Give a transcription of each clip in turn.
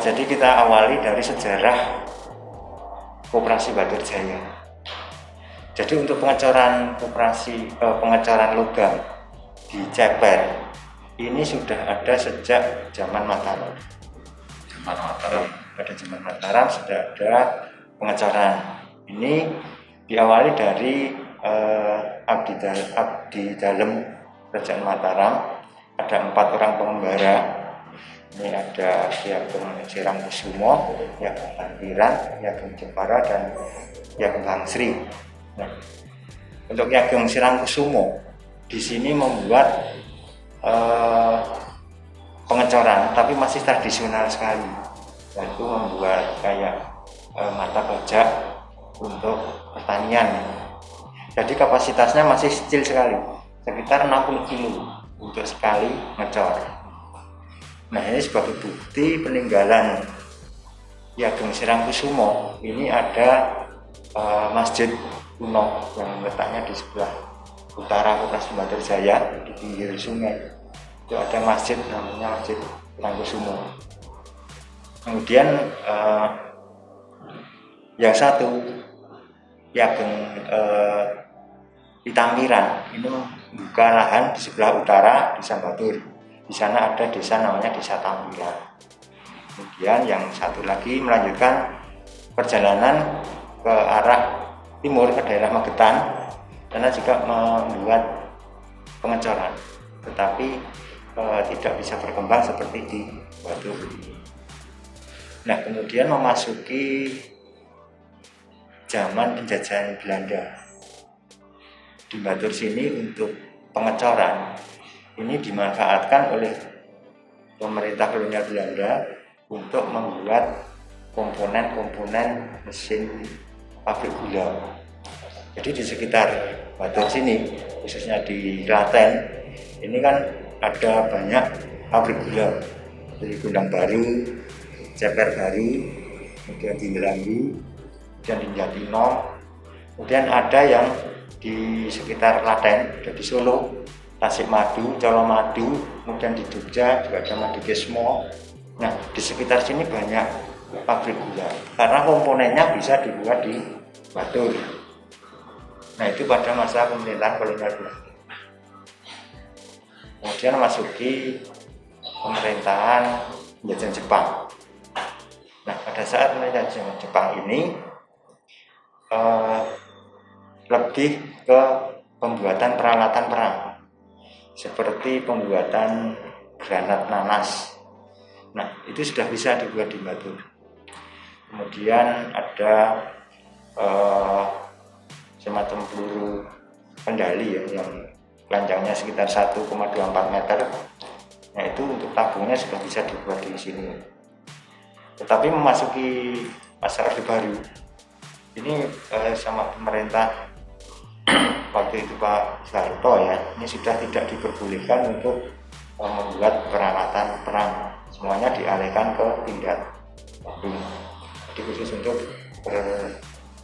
Jadi kita awali dari sejarah Koperasi Batur Jaya. Jadi untuk pengecoran pengecoran logam di Ceper ini sudah ada sejak zaman Mataram. Pada zaman Mataram sudah ada pengecoran. Ini diawali dari abdi dalam Kerajaan Mataram. Ada 4 orang pengembara. Ini ada Ki Ageng Sirangkusumo, Ki Ageng Tampiran, Ki Ageng Jepara, dan Ki Ageng Bangsri. Nah, untuk Ki Ageng Sirangkusumo di sini membuat pengecoran, tapi masih tradisional sekali, yaitu membuat kayak mata bajak untuk pertanian. Jadi kapasitasnya masih kecil sekali, sekitar 60 kilo untuk sekali ngecor. Nah, ini sebagai bukti peninggalan Ki Ageng Sirangkusumo. Ini ada masjid kuno yang letaknya di sebelah utara Koperasi Batur Jaya di pinggir sungai. Itu ada masjid namanya Masjid Sirangkusumo. Kemudian yang satu Ki Ageng Tampiran ini membuka lahan di sebelah utara Desa Batur. Di sana ada desa namanya Desa Tampiran. Kemudian yang satu lagi melanjutkan perjalanan ke arah timur ke daerah Magetan, karena juga membuat pengecoran, tetapi tidak bisa berkembang seperti di Batur. Nah, kemudian memasuki zaman penjajahan Belanda. Di Batur sini untuk pengecoran ini dimanfaatkan oleh pemerintah kolonial Belanda untuk membuat komponen-komponen mesin pabrik gula. Jadi di sekitar Batur sini, khususnya di Klaten, ini kan ada banyak pabrik gula, jadi Gondang Baru, Ceper Baru, kemudian di Melambi, kemudian di Jatino, kemudian ada yang di sekitar Klaten, di Solo, Tasikmadu, Colomadu, kemudian di Jogja juga ada Madukismo. Nah, di sekitar sini banyak pabrik gula karena komponennya bisa dibuat di Batur. Nah, itu pada masa pemerintahan kolonial Belanda. Kemudian masuki pemerintahan penjajahan Jepang. Nah, pada saat pemerintahan Jepang ini lebih ke pembuatan peralatan perang, seperti pembuatan granat nanas. Nah, itu sudah bisa dibuat di Batur. Kemudian ada semacam peluru kendali yang panjangnya sekitar 1,24 meter. Nah, itu untuk tabungnya sudah bisa dibuat di sini. Tetapi memasuki masa Orde Baru ini sama pemerintah waktu itu Pak Soeharto ya, ini sudah tidak diperbolehkan untuk membuat peralatan perang, semuanya dialihkan ke Pindad Bandung. Jadi khusus untuk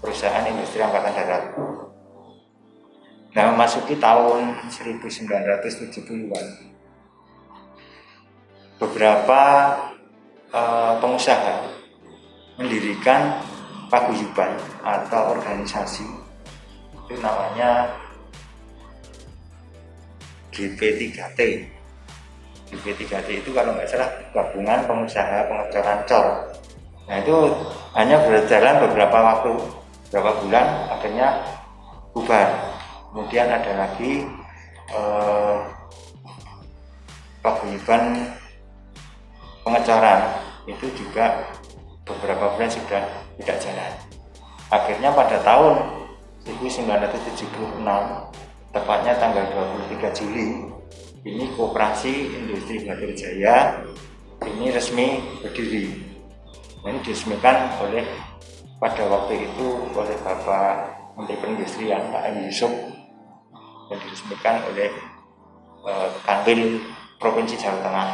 perusahaan industri angkatan darat. Nah, memasuki tahun 1970-an, beberapa pengusaha mendirikan paguyuban atau organisasi, itu namanya GP3T. GP3T itu kalau nggak salah gabungan pengusaha pengecoran cor. Nah, itu hanya berjalan beberapa bulan, akhirnya bubar. Kemudian ada lagi paguyuban pengecoran, itu juga beberapa bulan sudah tidak jalan. Akhirnya pada tahun 1976, tepatnya tanggal 23 Juli, ini Koperasi Industri Batur Jaya ini resmi berdiri. Ini diresmikan pada waktu itu oleh Bapak Menteri Perindustrian Pak M. Yusuf, dan diresmikan oleh Kanwil Provinsi Jawa Tengah.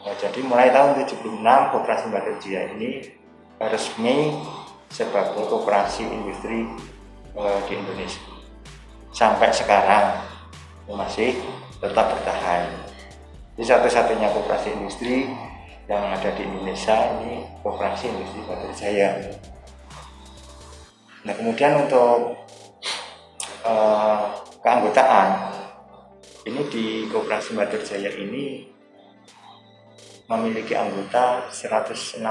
Nah, jadi mulai tahun 76 Koperasi Batur Jaya ini resmi sebagai koperasi industri di Indonesia. Sampai sekarang masih tetap bertahan. Ini satu-satunya koperasi industri yang ada di Indonesia ini Koperasi Industri Batu Jaya. Nah, kemudian untuk keanggotaan ini di Koperasi Batu Jaya ini memiliki anggota 168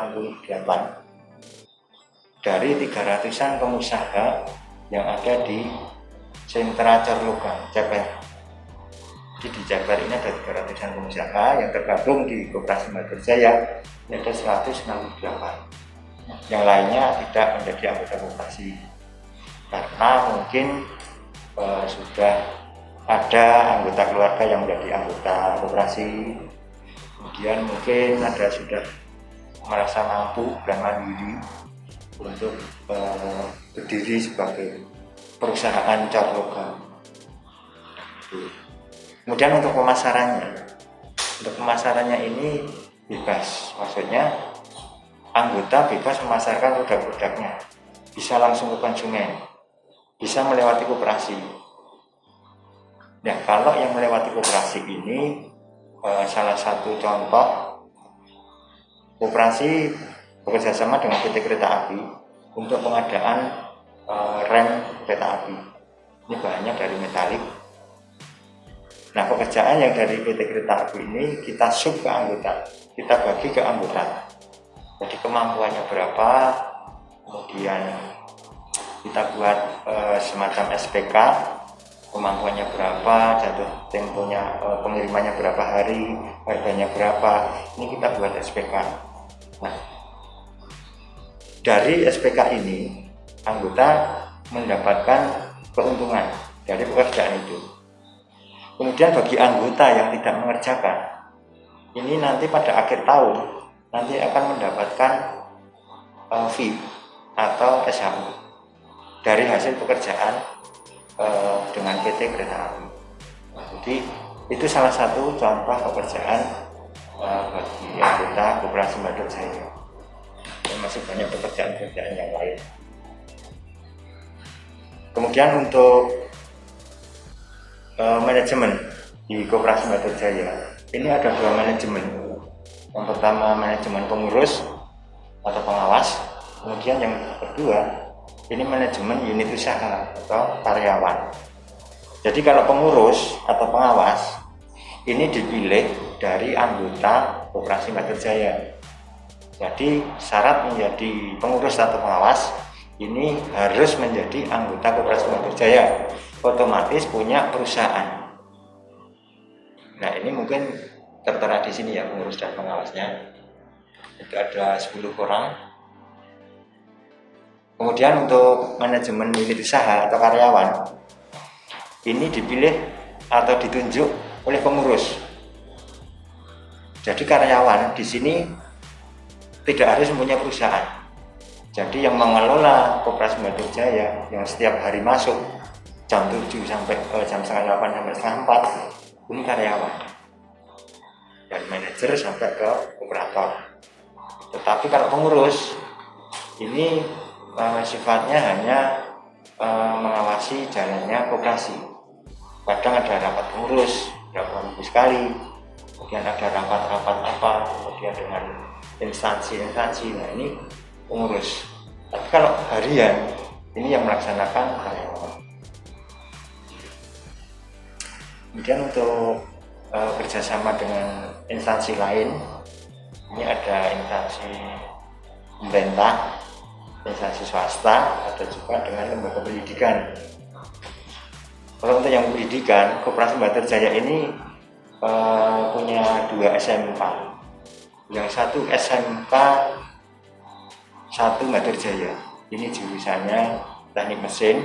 dari 300-an pengusaha yang ada di sentra Corlogam, Ceper. Jadi di Ceper ini ada 300-an pengusaha yang tergabung di Koperasi Batu Jaya, ini ada 168. Yang lainnya tidak menjadi anggota koperasi karena mungkin sudah ada anggota keluarga yang menjadi anggota koperasi. Kemudian mungkin ada sudah merasa mampu dan mandiri untuk berdiri sebagai perusahaan Corlogam. Kemudian untuk pemasarannya ini bebas, maksudnya anggota bebas memasarkan produk-produknya, bisa langsung ke konsumen, bisa melewati koperasi. Nah, kalau yang melewati koperasi ini salah satu contoh, koperasi bekerjasama dengan PT Kereta Api untuk pengadaan rem kereta api. Ini bahannya dari metalik. Nah, pekerjaan yang dari PT Kereta Api ini kita sub ke anggota, kita bagi ke anggota. Jadi kemampuannya berapa, kemudian kita buat semacam SPK, kemampuannya berapa, jatuh temponya, pengirimannya berapa hari, harganya berapa, ini kita buat SPK. Nah, dari SPK ini anggota mendapatkan keuntungan dari pekerjaan itu. Kemudian bagi anggota yang tidak mengerjakan, ini nanti pada akhir tahun nanti akan mendapatkan fee atau SHU dari hasil pekerjaan dengan PT Kereta Api. Jadi itu salah satu contoh pekerjaan bagi anggota Koperasi Batu Jaya. Dan masih banyak pekerjaan-pekerjaan yang lain. Kemudian untuk manajemen di Koperasi Batu Jaya ini ada 2 manajemen. Yang pertama manajemen pengurus atau pengawas, kemudian yang kedua ini manajemen unit usaha atau karyawan. Jadi kalau pengurus atau pengawas ini dipilih dari anggota Koperasi Batu Jaya. Jadi syarat menjadi pengurus atau pengawas ini harus menjadi anggota Koperasi Batu Jaya, otomatis punya perusahaan. Nah, ini mungkin tertera di sini ya pengurus dan pengawasnya. Itu ada 10 orang. Kemudian untuk manajemen unit usaha atau karyawan ini dipilih atau ditunjuk oleh pengurus. Jadi karyawan di sini tidak harus mempunyai perusahaan. Jadi yang mengelola Koperasi Batu Jaya yang setiap hari masuk jam 7 sampai jam setengah 8 sampai setengah 4 ini karyawan dan manajer sampai ke operator. Tetapi kalau pengurus ini sifatnya hanya mengawasi jalannya koperasi. Kadang ada rapat pengurus berapa minggu sekali, kemudian ada rapat-rapat apa, kemudian dengan instansi-instansi. Nah, ini pengurus. Tapi kalau harian ini yang melaksanakan karyawan. Kemudian untuk kerjasama dengan instansi lain, ini ada instansi pemerintah, instansi swasta, ada juga dengan lembaga pendidikan. Kalau untuk yang pendidikan, Koperasi Batu Jaya ini punya 2 SMK. Yang satu SMK 1 Batu Jaya, ini jurusannya teknik mesin,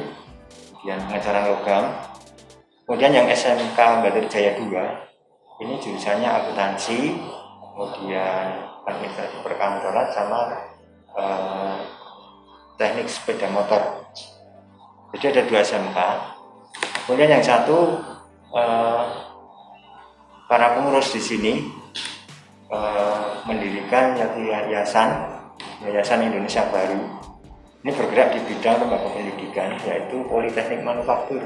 kemudian pengecoran logam. Kemudian yang SMK Batu Jaya 2, ini jurusannya akuntansi, kemudian administrasi perkantoran sama teknik sepeda motor. Jadi ada 2 SMK. Kemudian yang satu para pengurus di sini mendirikan Yayasan Indonesia Baru. Ini bergerak di bidang lembaga pendidikan, yaitu Politeknik Manufaktur.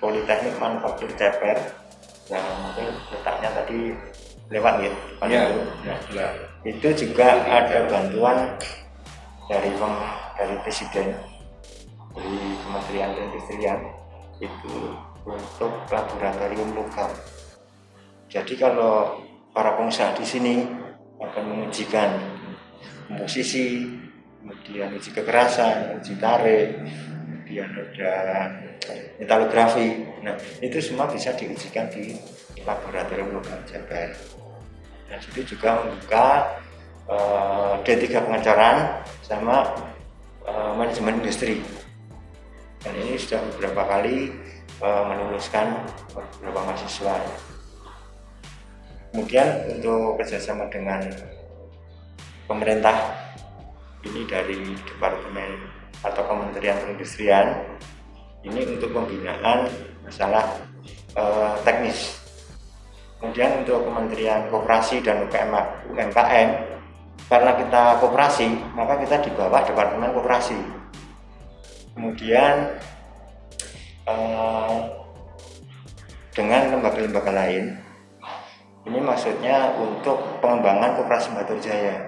Politeknik Manufaktur Ceper yang mungkin letaknya tadi lewat ya, Iya. Nah, itu juga ada bantuan dari Presiden, dari Kementerian Perindustrian itu untuk laboratorium logam. Jadi kalau para pengusaha di sini akan mengujikan komposisi, kemudian uji kekerasan, uji tarik, kemudian ada metalografi. Nah, itu semua bisa diujikan di laboratorium logam Jabar. Dan itu juga membuka D3 pengecoran sama manajemen industri. Dan ini sudah beberapa kali meluluskan beberapa mahasiswa. Kemudian untuk kerjasama dengan pemerintah, ini dari Departemen atau Kementerian Perindustrian, ini untuk pembinaan masalah teknis. Kemudian untuk Kementerian Koperasi dan UMKM, karena kita koperasi, maka kita di bawah Departemen Koperasi. Kemudian dengan lembaga-lembaga lain, ini maksudnya untuk pengembangan koperasi Batu Jaya.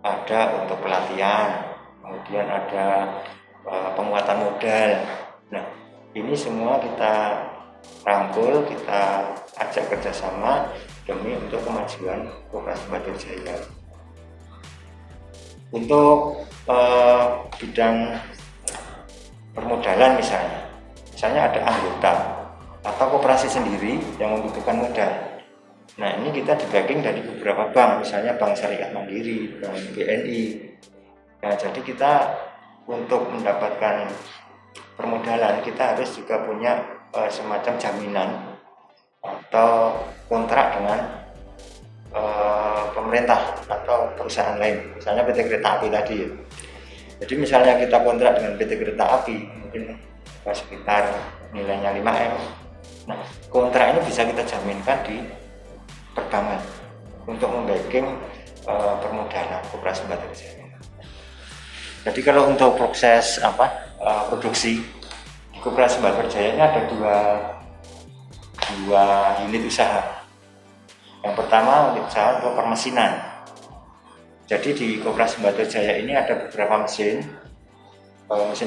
Ada untuk pelatihan, kemudian ada penguatan modal. Nah, ini semua kita rangkul, kita ajak kerjasama demi untuk kemajuan koperasi Batu Jaya. Untuk bidang permodalan misalnya ada anggota atau koperasi sendiri yang membutuhkan modal. Nah, ini kita di-backing dari beberapa bank, misalnya Bank Syariah Mandiri, Bank BNI. Nah, jadi kita untuk mendapatkan permodalan kita harus juga punya semacam jaminan atau kontrak dengan pemerintah atau perusahaan lain, misalnya PT Kereta Api tadi ya. Jadi misalnya kita kontrak dengan PT Kereta Api mungkin sekitar nilainya 5M. Nah, kontrak ini bisa kita jaminkan di perbankan untuk membacking permodalan koperasi Batu Jaya. Jadi kalau untuk proses produksi di koperasi Batu Jaya ini ada dua unit usaha. Yang pertama unit usaha untuk permesinan. Jadi di koperasi Batu Jaya ini ada beberapa mesin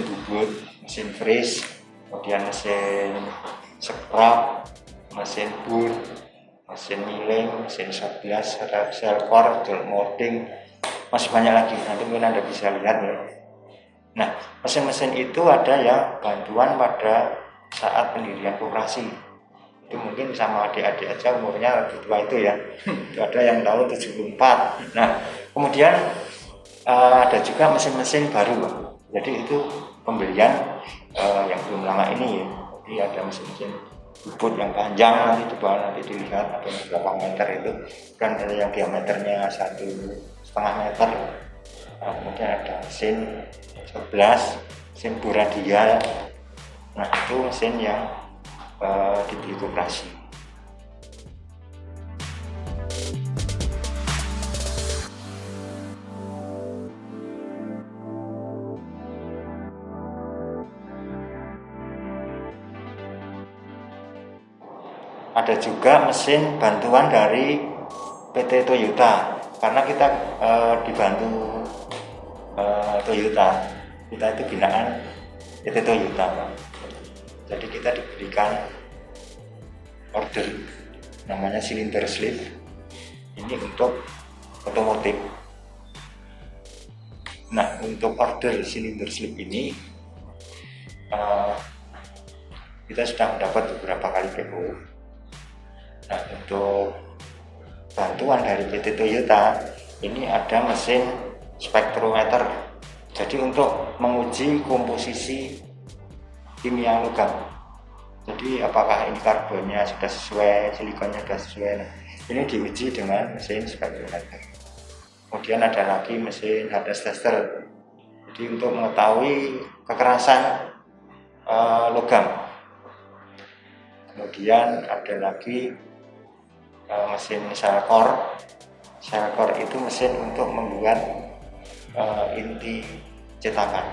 bubut, mesin freeze, kemudian mesin scrap, mesin bur, mesin milling, mesin shot glass, cell core, jolt molding, masih banyak lagi. Nanti mungkin Anda bisa lihat ya. Nah, mesin-mesin itu ada yang bantuan pada saat pendirian koperasi. Itu mungkin sama adik-adik aja umurnya lebih tua itu ya. Itu ada yang tahun 74. Nah, kemudian ada juga mesin-mesin baru. Jadi itu pembelian yang belum lama ini ya. Jadi ada mesin-mesin bubut yang panjang, nanti coba nanti dilihat ada berapa meter itu, kan ada yang diameternya 1,5 meter. Nah, kemudian ada mesin 11, mesin bor radial. Nah, itu mesin yang dibeli koperasi. Ada juga mesin bantuan dari PT Toyota, karena kita dibantu Toyota, kita itu binaan PT Toyota. Jadi kita diberikan order namanya cylinder sleeve, ini untuk otomotif. Nah, untuk order cylinder sleeve ini kita sudah mendapat beberapa kali PO. Nah, untuk bantuan dari PT Toyota ini ada mesin spektrometer. Jadi untuk menguji komposisi kimia logam. Jadi apakah ini karbonnya sudah sesuai, silikonnya sudah sesuai. Nah, ini diuji dengan mesin spektrometer. Kemudian ada lagi mesin hardness tester. Jadi untuk mengetahui kekerasan logam. Kemudian ada lagi mesin cell core. Cell core itu mesin untuk membuat inti cetakan.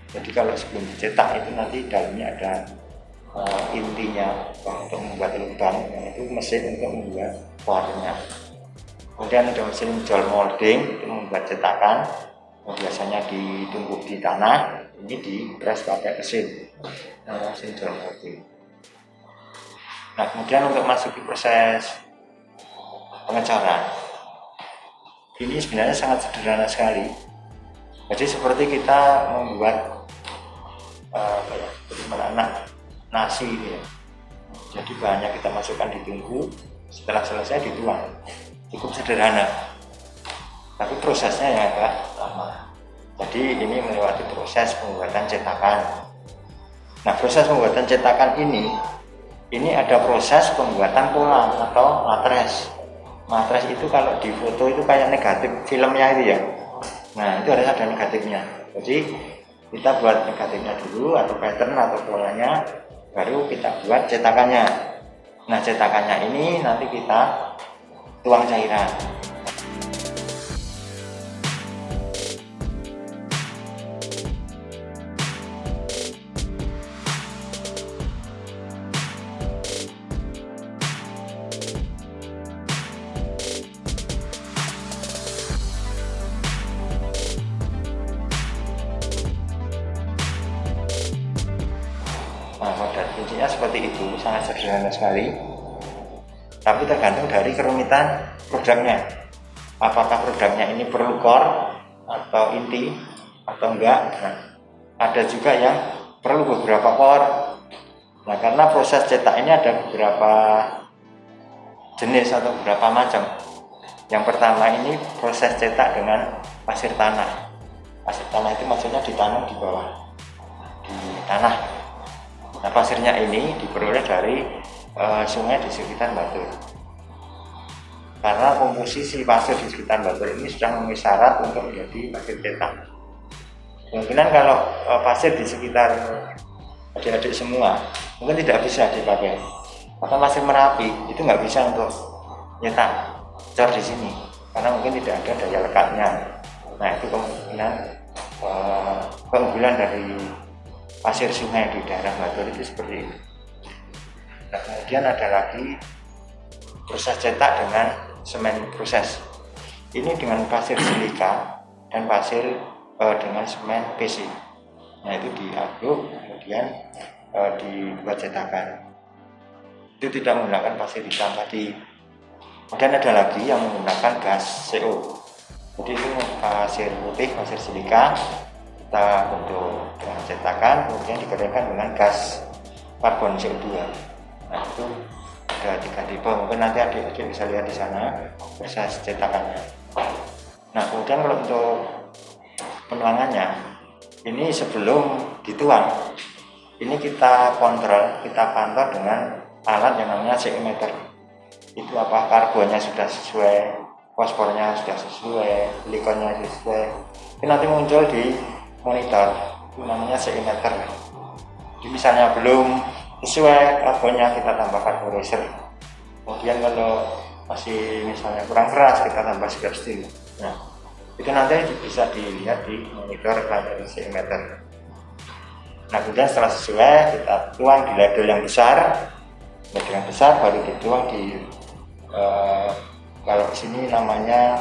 Jadi kalau sebelum dicetak itu nanti dalamnya ada intinya untuk membuat lubang. Itu mesin untuk membuat core-nya. Kemudian ada mesin jol molding, itu membuat cetakan yang biasanya ditumbuk di tanah, ini dipres pakai mesin jol molding. Nah, kemudian untuk masuk ke proses pengecoran, ini sebenarnya sangat sederhana sekali. Jadi seperti kita membuat menanak nasi ini ya. Jadi bahannya kita masukkan di tungku, setelah selesai dituang. Cukup sederhana, tapi prosesnya yang agak lama. Jadi ini melewati proses pembuatan cetakan. Nah, proses pembuatan cetakan ini ada proses pembuatan pola atau matres. Matres itu kalau di foto itu kayak negatif filmnya itu ya. Nah, itu harus ada negatifnya. Jadi kita buat negatifnya dulu atau pattern atau polanya, baru kita buat cetakannya. Nah, cetakannya ini nanti kita tuang cairan. Nah, pada kuncinya seperti itu, sangat sederhana sekali. Tapi tergantung dari kerumitan produknya. Apakah produknya ini perlu core atau inti atau enggak. Nah, ada juga yang perlu beberapa core. Nah, karena proses cetak ini ada beberapa jenis atau beberapa macam. Yang pertama ini proses cetak dengan pasir tanah. Pasir tanah itu maksudnya ditanam di bawah di tanah. Nah, pasirnya ini diperoleh dari sungai di sekitar Batur. Karena komposisi pasir di sekitar Batur ini sudah memenuhi syarat untuk menjadi pasir cetak. Kemungkinan kalau pasir di sekitar adik-adik semua mungkin tidak bisa dipakai. Maka pasir Merapi itu nggak bisa untuk nyetak cor di sini karena mungkin tidak ada daya lekatnya. Nah, itu kemungkinan keunggulan dari pasir sungai di daerah Batur itu seperti itu. Nah, kemudian ada lagi proses cetak dengan semen proses. Ini dengan pasir silika dan pasir dengan semen PC. Nah, itu diaduk kemudian dibuat cetakan. Itu tidak menggunakan pasir hitam tadi. Kemudian ada lagi yang menggunakan gas CO. Jadi itu pasir putih, pasir silika kita bentuk dengan cetakan, kemudian dikeringkan dengan gas karbon CO2. Nah, itu ada 3 tipe, mungkin nanti adik-adik bisa lihat di sana proses cetakannya. Nah, kemudian kalau untuk penuangannya, ini sebelum dituang, ini kita kontrol, kita pantau dengan alat yang namanya sekimeter. Itu apa karbonnya sudah sesuai, fosfornya sudah sesuai, silikonnya sesuai. Ini nanti muncul di monitor, itu namanya sekimeter. Jadi misalnya belum sesuai karbonnya, kita tambahkan karburator. Kemudian kalau masih misalnya kurang keras, kita tambah scrap steel. Nah, itu nanti bisa dilihat di monitor layar sekimeter. Nah, kemudian setelah sesuai, kita tuang di ladle yang besar. Ladle yang besar baru dituang di kalau di sini namanya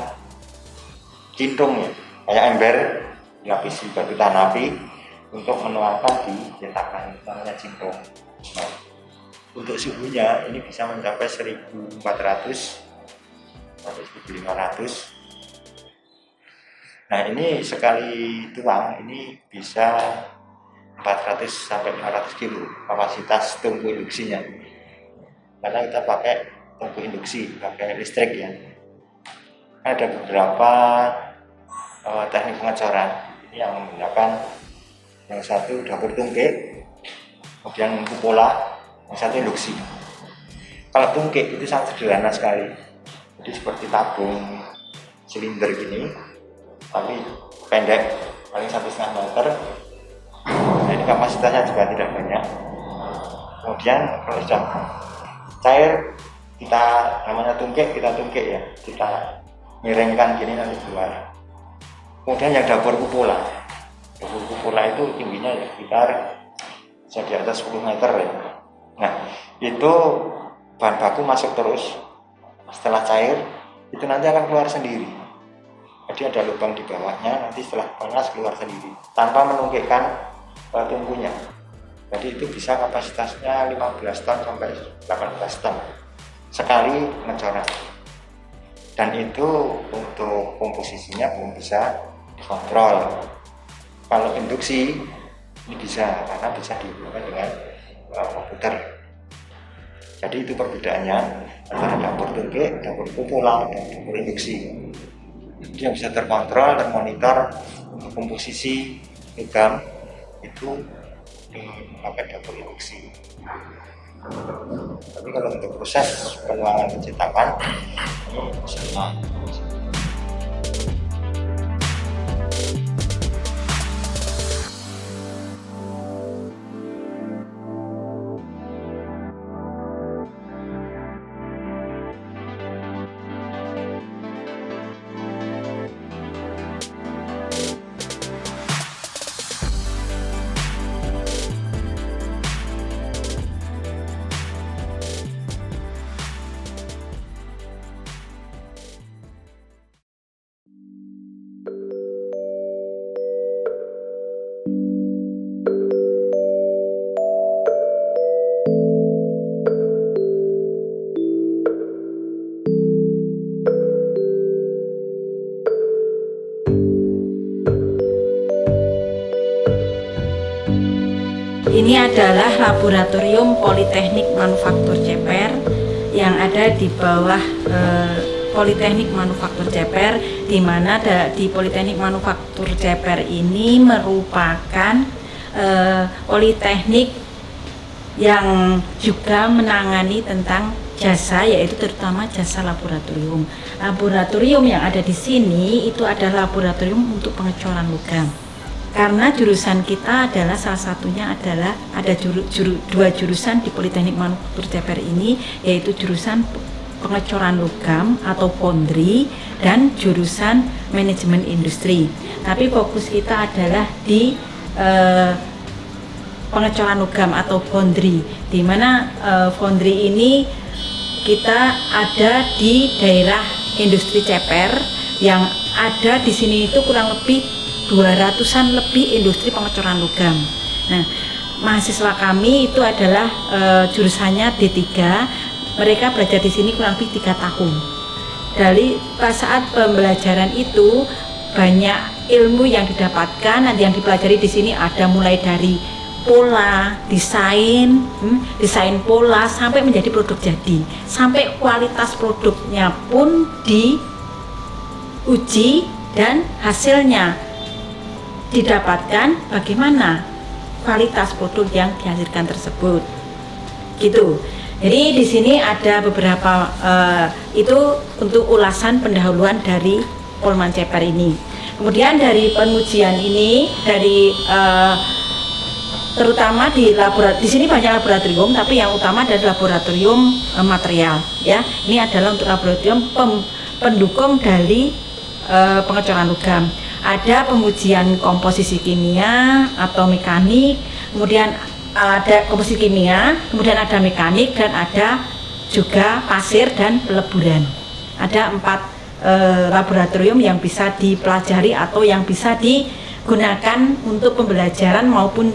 cintung ya, kayak ember, dilapisi batu tanapi untuk menuangkan di cetakan, namanya cintung. Nah, untuk suhunya ini bisa mencapai 1400 sampai 1500. Nah, ini sekali tuang ini bisa 400 sampai 500 kilo kapasitas tungku induksinya. Karena kita pakai tungku induksi, pakai listrik ya. Ada beberapa teknik pengecoran ini yang menggunakan yang satu dapur tungkik, kemudian kupola, yang satu induksi. Kalau tungkik itu sangat sederhana sekali, jadi seperti tabung silinder gini, tapi pendek, paling 1,5 meter. Nah, ini kapasitasnya juga tidak banyak. Kemudian kalau sudah cair, kita namanya tungkik, kita tungkik ya, kita miringkan gini nanti keluar. Kemudian yang dapur kupola itu tingginya ya sekitar bisa di atas 10 meter ya. Nah, itu bahan baku masuk terus, setelah cair itu nanti akan keluar sendiri. Jadi ada lubang di bawahnya, nanti setelah panas keluar sendiri tanpa menungkikkan tungkunya. Jadi itu bisa kapasitasnya 15 ton sampai 18 ton sekali pengecoran. Dan itu untuk komposisinya belum bisa dikontrol. Kalau induksi ini bisa, karena bisa dihubungkan dengan komputer. Jadi itu perbedaannya antara dapur tungkik, dapur pola, dan dapur induksi. Itu yang bisa terkontrol, termonitor untuk komposisi logam itu pakai dapur induksi. Tapi kalau untuk proses penuangan pencetakan ini sama. Ini adalah Laboratorium Politeknik Manufaktur Ceper yang ada di bawah Politeknik Manufaktur Ceper, di mana di Politeknik Manufaktur Ceper ini merupakan politeknik yang juga menangani tentang jasa, yaitu terutama jasa laboratorium. Laboratorium yang ada di sini itu adalah laboratorium untuk pengecoran logam. Karena jurusan kita adalah salah satunya adalah ada dua jurusan di Politeknik Manufaktur Ceper ini, yaitu jurusan pengecoran logam atau foundry dan jurusan manajemen industri. Tapi fokus kita adalah di pengecoran logam atau foundry, di mana foundry ini kita ada di daerah industri Ceper yang ada di sini itu kurang lebih 200-an lebih industri pengecoran logam. Nah, mahasiswa kami itu adalah jurusannya D3. Mereka belajar di sini kurang lebih 3 tahun. Dari saat pembelajaran itu banyak ilmu yang didapatkan. Nanti yang dipelajari di sini ada mulai dari pola, desain pola sampai menjadi produk jadi. Sampai kualitas produknya pun diuji dan hasilnya didapatkan bagaimana kualitas produk yang dihasilkan tersebut, gitu. Jadi di sini ada beberapa itu untuk ulasan pendahuluan dari Polman Ceper ini. Kemudian dari pengujian ini dari terutama di sini banyak laboratorium, tapi yang utama adalah laboratorium material, ya. Ini adalah untuk laboratorium pendukung dari pengecoran logam. Ada pengujian komposisi kimia atau mekanik, kemudian ada komposisi kimia, kemudian ada mekanik, dan ada juga pasir dan peleburan. Ada 4 laboratorium yang bisa dipelajari atau yang bisa digunakan untuk pembelajaran maupun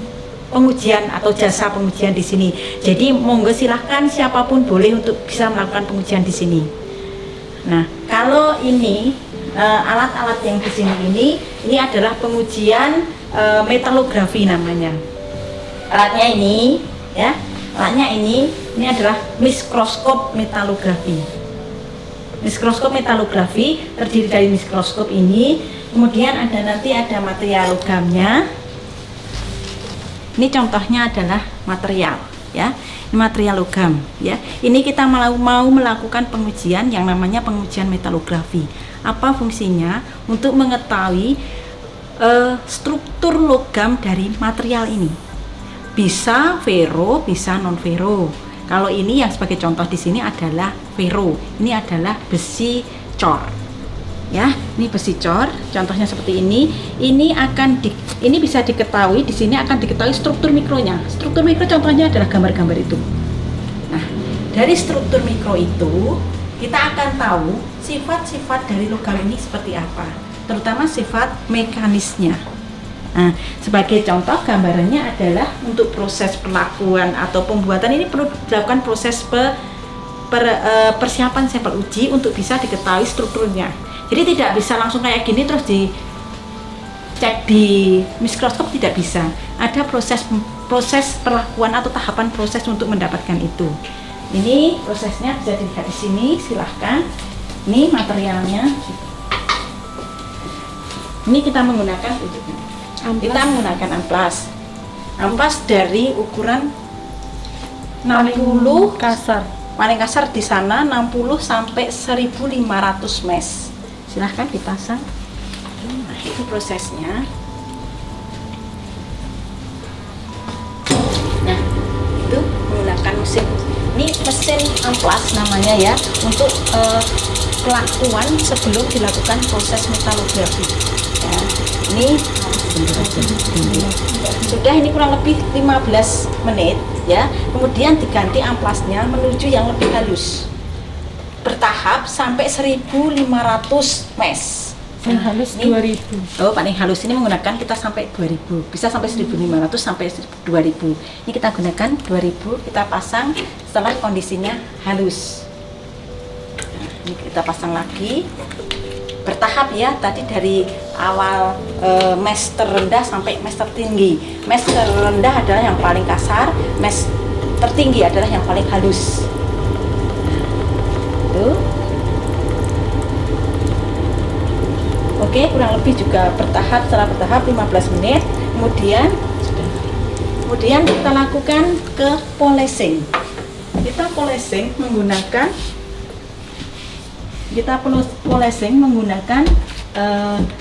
pengujian atau jasa pengujian di sini. Jadi monggo silahkan siapapun boleh untuk bisa melakukan pengujian di sini. Nah, kalau ini alat-alat yang di sini ini adalah pengujian metalografi namanya. Alatnya ini, ya, alatnya ini adalah mikroskop metalografi. Mikroskop metalografi terdiri dari mikroskop ini, kemudian nanti ada material logamnya. Ini contohnya adalah material, ya. Ini material logam, ya. Ini kita mau melakukan pengujian yang namanya pengujian metalografi. Apa fungsinya? Untuk mengetahui struktur logam dari material ini. Bisa ferro, bisa non ferro. Kalau ini yang sebagai contoh di sini adalah ferro. Ini adalah besi cor. Ya, ini besi cor. Contohnya seperti ini. Ini bisa diketahui di sini akan diketahui struktur mikronya. Struktur mikro contohnya adalah gambar-gambar itu. Nah, dari struktur mikro itu kita akan tahu sifat-sifat dari logam ini seperti apa, terutama sifat mekanisnya. Nah, sebagai contoh gambarannya adalah untuk proses perlakuan atau pembuatan ini perlu dilakukan proses persiapan sampel uji untuk bisa diketahui strukturnya. Jadi tidak bisa langsung kayak gini terus dicek di mikroskop, tidak bisa. Ada proses perlakuan atau tahapan proses untuk mendapatkan itu. Ini prosesnya bisa dilihat di sini, silahkan. Ini materialnya. Ini kita menggunakan kita menggunakan amplas. Amplas dari ukuran 60 kasar. Paling kasar di sana 60 sampai 1500 mes. Silahkan dipasang. Nah, itu prosesnya. Nah, itu menggunakan mesin. Ini mesin amplas namanya ya, untuk pelakuan sebelum dilakukan proses metalografi. Ya, ini sudah, ini kurang lebih 15 menit ya. Kemudian diganti amplasnya menuju yang lebih halus. Bertahap sampai 1500 mes. Yang halus 2000. Oh, paling halus ini menggunakan kita sampai 2000. Bisa sampai 1500 sampai 2000. Ini kita gunakan 2000, kita pasang setelah kondisinya halus. Nah, ini kita pasang lagi. Bertahap ya, tadi dari awal mes terendah sampai mes tertinggi. Mes terendah adalah yang paling kasar, mes tertinggi adalah yang paling halus. Tuh. Oke, kurang lebih juga bertahap, setelah bertahap 15 menit. Kemudian kita lakukan ke polishing. Kita polishing menggunakan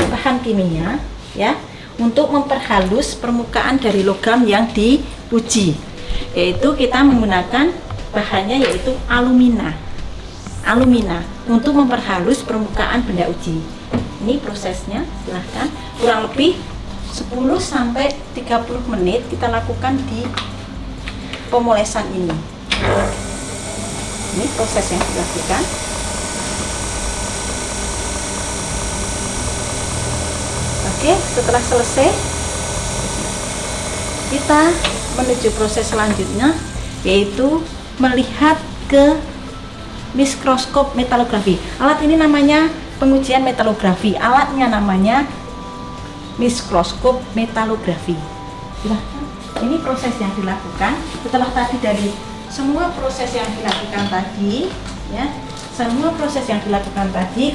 bahan kimia ya, untuk memperhalus permukaan dari logam yang diuji. Yaitu kita menggunakan bahannya yaitu alumina untuk memperhalus permukaan benda uji. Ini prosesnya, silahkan. Kurang lebih 10 sampai 30 menit kita lakukan di pemolesan ini. Ini proses yang dilakukan. Oke, setelah selesai kita menuju proses selanjutnya, yaitu melihat ke mikroskop metalografi. Alat ini namanya pengujian metalografi. Alatnya namanya mikroskop metalografi. Silahkan. Ini proses yang dilakukan setelah tadi dari semua proses yang dilakukan tadi, ya,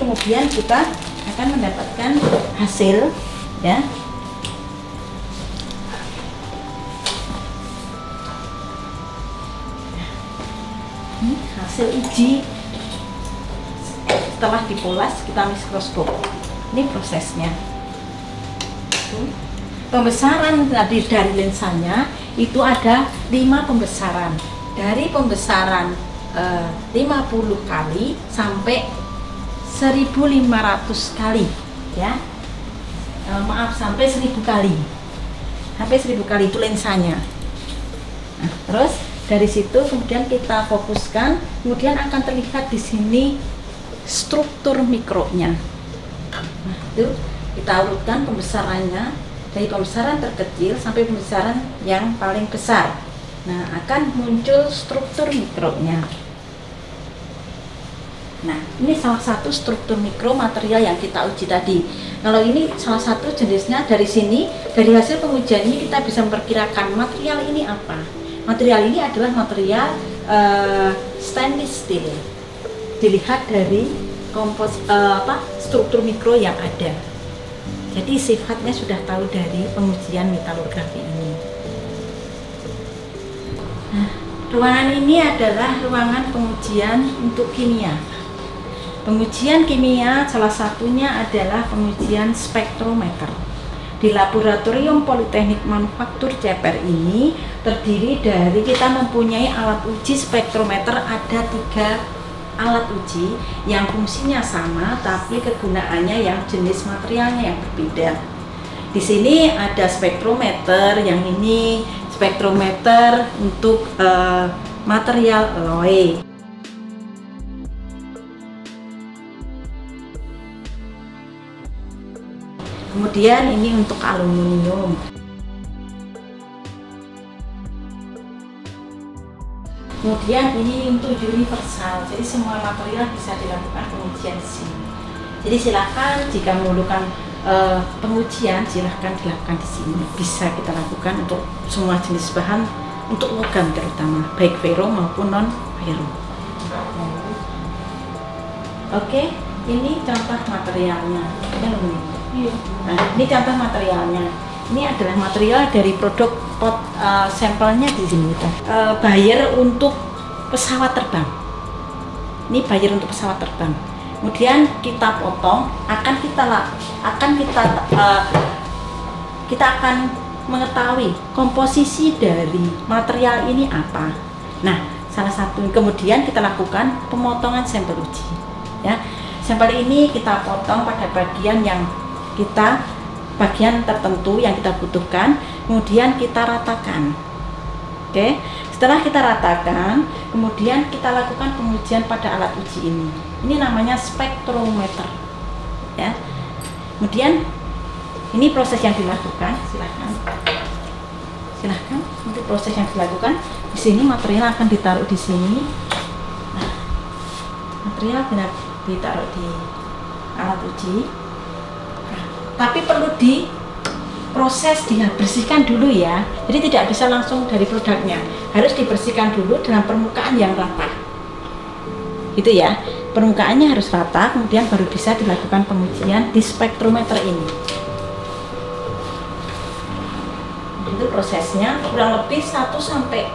kemudian kita akan mendapatkan hasil, ya. Ini hasil uji setelah dipoles kita mikroskop. Ini prosesnya. Pembesaran tadi dari lensanya itu ada 5 pembesaran. Dari pembesaran 50 kali sampai 1500 kali, ya. Sampai 1000 kali. Sampai 1000 kali itu lensanya. Nah, terus dari situ kemudian kita fokuskan, kemudian akan terlihat di sini struktur mikronya. Nah, itu kita urutkan pembesarannya dari pembesaran terkecil sampai pembesaran yang paling besar. Nah, akan muncul struktur mikronya. Nah, ini salah satu struktur mikro material yang kita uji tadi. Kalau ini salah satu jenisnya, dari sini, dari hasil pengujian ini kita bisa memperkirakan material ini apa. Material ini adalah material stainless steel. Dilihat dari struktur mikro yang ada. Jadi sifatnya sudah tahu dari pengujian metalografi ini. Nah, ruangan ini adalah ruangan pengujian untuk kimia. Pengujian kimia salah satunya adalah pengujian spektrometer. Di Laboratorium Politeknik Manufaktur Ceper ini terdiri dari, kita mempunyai alat uji spektrometer, ada 3 alat uji yang fungsinya sama tapi kegunaannya yang jenis materialnya yang berbeda. Di sini ada spektrometer, yang ini spektrometer untuk material alloy. Kemudian ini untuk aluminium. Kemudian ini untuk universal, jadi semua material bisa dilakukan pengujian di sini. Jadi silakan jika memerlukan pengujian, silahkan dilakukan di sini. Bisa kita lakukan untuk semua jenis bahan, untuk logam terutama, baik ferro maupun non ferro. Oke, ini contoh materialnya. Nah, ini contoh materialnya. Ini adalah material dari produk pot sampelnya di sini. Buyer untuk pesawat terbang. Ini buyer untuk pesawat terbang. Kemudian kita potong, kita akan mengetahui komposisi dari material ini apa. Nah, salah satu kemudian kita lakukan pemotongan sampel uji. Ya, sampel ini kita potong pada bagian tertentu yang kita butuhkan, kemudian kita ratakan. Oke, setelah kita ratakan, kemudian kita lakukan pengujian pada alat uji ini. Ini namanya spektrometer. Ya, kemudian ini proses yang dilakukan. Silahkan. Untuk proses yang dilakukan di sini, material akan ditaruh di sini. Nah, material benar ditaruh di alat uji. Tapi perlu diproses, dibersihkan dulu ya. Jadi tidak bisa langsung dari produknya, harus dibersihkan dulu dengan permukaan yang rata. Gitu ya, permukaannya harus rata, kemudian baru bisa dilakukan pengujian di spektrometer ini. Itu prosesnya, kurang lebih 1 sampai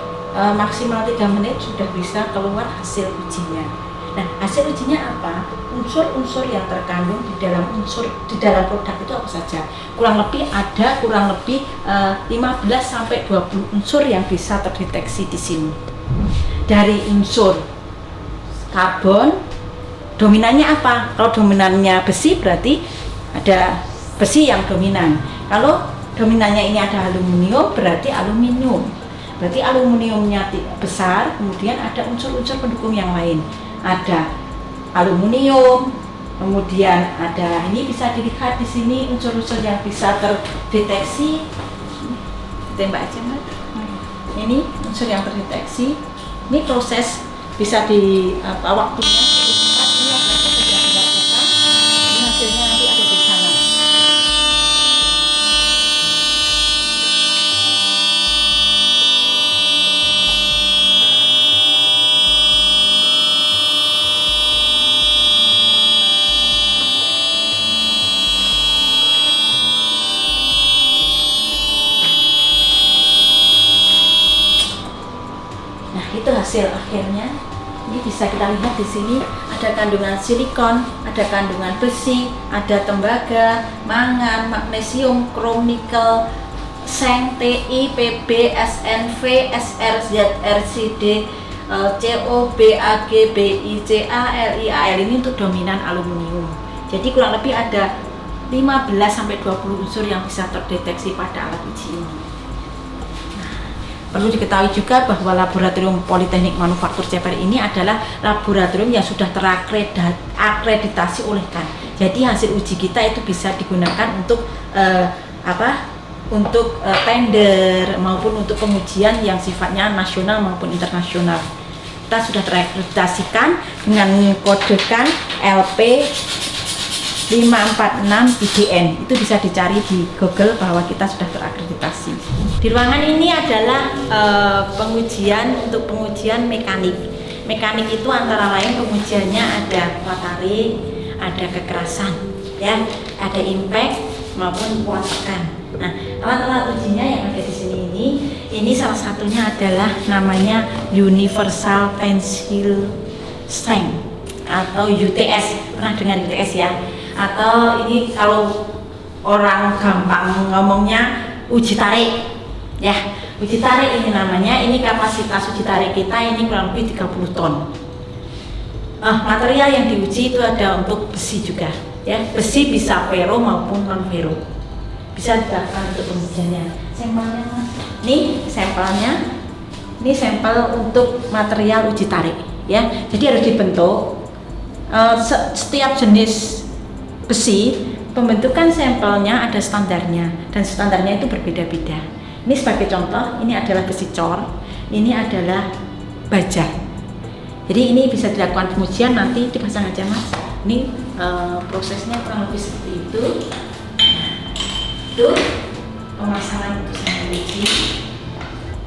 maksimal 3 menit sudah bisa keluar hasil ujinya. Nah, hasil ujinya apa? Unsur-unsur yang terkandung di dalam produk itu apa saja? Kurang lebih 15 sampai 20 unsur yang bisa terdeteksi di sini. Dari unsur karbon, dominannya apa? Kalau dominannya besi berarti ada besi yang dominan. Kalau dominannya ini ada aluminium, berarti aluminium. Berarti aluminiumnya besar, kemudian ada unsur-unsur pendukung yang lain. Ada aluminium, kemudian ada, ini bisa dilihat di sini unsur-unsur yang bisa terdeteksi. Tembak aja Mbak. Ini unsur yang terdeteksi. Ini proses bisa di waktunya cepat. Ini akan proses yang dilakukan. Ini hasilnya nanti ada di sana. Itu hasil akhirnya. Ini bisa kita lihat di sini ada kandungan silikon, ada kandungan besi, ada tembaga, mangan, magnesium, krom, nikel, seng, Ti, Pb, SnV, SrZ, RCd, Co, Bag, Bi, Ca, Li, Al. Ini untuk dominan aluminium. Jadi kurang lebih ada 15 sampai 20 unsur yang bisa terdeteksi pada alat uji ini. Perlu diketahui juga bahwa Laboratorium Politeknik Manufaktur CPR ini adalah laboratorium yang sudah terakreditasi oleh KAN. Jadi hasil uji kita itu bisa digunakan untuk tender maupun untuk pengujian yang sifatnya nasional maupun internasional. Kita sudah terakreditasikan dengan kodekan LP 546 IDN. Itu bisa dicari di Google bahwa kita sudah terakreditasi. Di ruangan ini adalah pengujian mekanik. Mekanik itu antara lain pengujiannya ada kuat tarik, ada kekerasan, ya, ada impact maupun kuat tekan. Nah, alat-alat ujinya yang ada di sini ini salah satunya adalah namanya Universal Tensile Strength atau UTS. Pernah dengar UTS ya? Atau ini kalau orang gampang ngomongnya uji tarik. Ya, uji tarik ini namanya. Ini kapasitas uji tarik kita ini kurang lebih 30 ton. Material yang diuji itu ada untuk besi juga, ya. Besi bisa ferro maupun non ferro. Bisa dilakukan untuk pengujiannya. Sampelnya, nih sampelnya. Ini sampel untuk material uji tarik, ya. Jadi harus dibentuk. Setiap jenis besi pembentukan sampelnya ada standarnya dan standarnya itu berbeda-beda. Ini sebagai contoh, ini adalah besi cor, ini adalah baja. Jadi ini bisa dilakukan pengujian, nanti dipasang aja Mas. Ini prosesnya kurang lebih seperti itu. Itu pemasangan untuk sampel uji,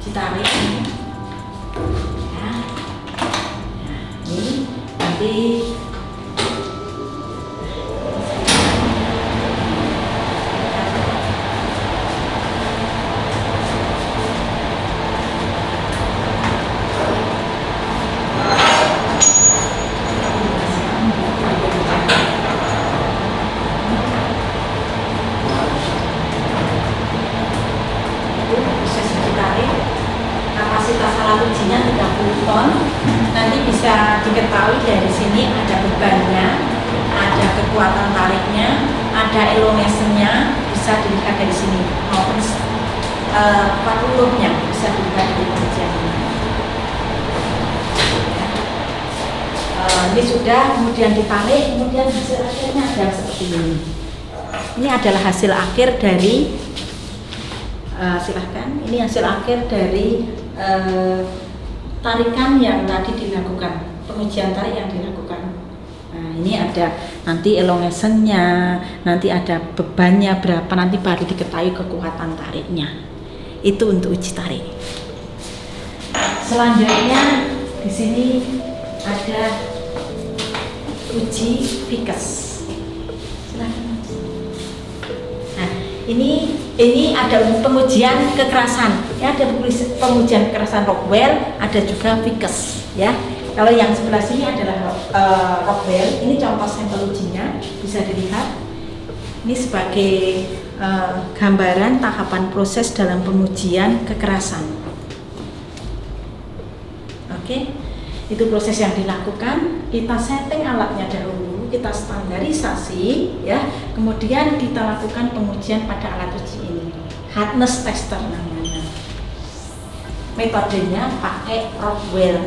ditarik ini. Ya. Ini nanti kapasitas alat ujinya 30 ton. Nanti bisa diketahui dari sini ada bebannya, ada kekuatan tariknya, ada elongationnya, bisa dilihat dari sini maupun patulurnya bisa dilihat dari pengujian ini. Ini sudah, kemudian ditarik, kemudian hasil akhirnya adalah seperti ini. Ini adalah hasil akhir dari silahkan, ini hasil akhir dari tarikan yang tadi dilakukan, pengujian tarik yang dilakukan. Nah, ini ada nanti elongationnya, nanti ada bebannya berapa, nanti baru diketahui kekuatan tariknya. Itu untuk uji tarik. Selanjutnya di sini ada uji Vickers. Silahkan. Nah, ini ada pengujian kekerasan. Ya, ada pengujian kekerasan Rockwell, ada juga Vickers. Ya, kalau yang sebelah sini adalah Rockwell. Ini contoh sampel ujinya, bisa dilihat. Ini sebagai gambaran tahapan proses dalam pengujian kekerasan. Oke, itu proses yang dilakukan. Kita setting alatnya dahulu, kita standarisasi, ya. Kemudian kita lakukan pengujian pada alat uji ini. Hardness tester namanya. Metodenya pakai Rockwell.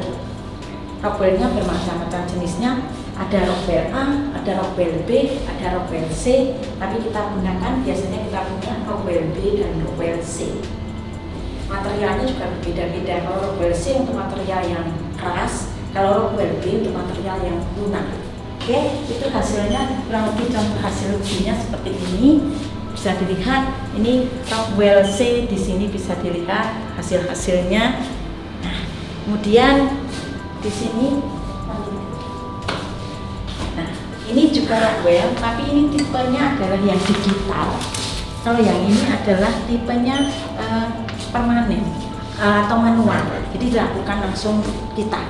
Rockwellnya bermacam-macam jenisnya. Ada Rockwell A, ada Rockwell B, ada Rockwell C. Tapi kita gunakan, biasanya kita punya Rockwell B dan Rockwell C. Materialnya juga berbeda-beda. Kalau Rockwell C untuk material yang keras, kalau Rockwell B untuk material yang lunak. Oke, itu hasilnya kurang lebih contoh hasil ujinya seperti ini. Bisa dilihat, ini Rockwell C, di sini bisa dilihat hasil-hasilnya. Nah, kemudian di sini, nah ini juga Rockwell, tapi ini tipenya adalah yang digital. Kalau yang ini adalah tipenya permanen atau manual, jadi dilakukan langsung kita.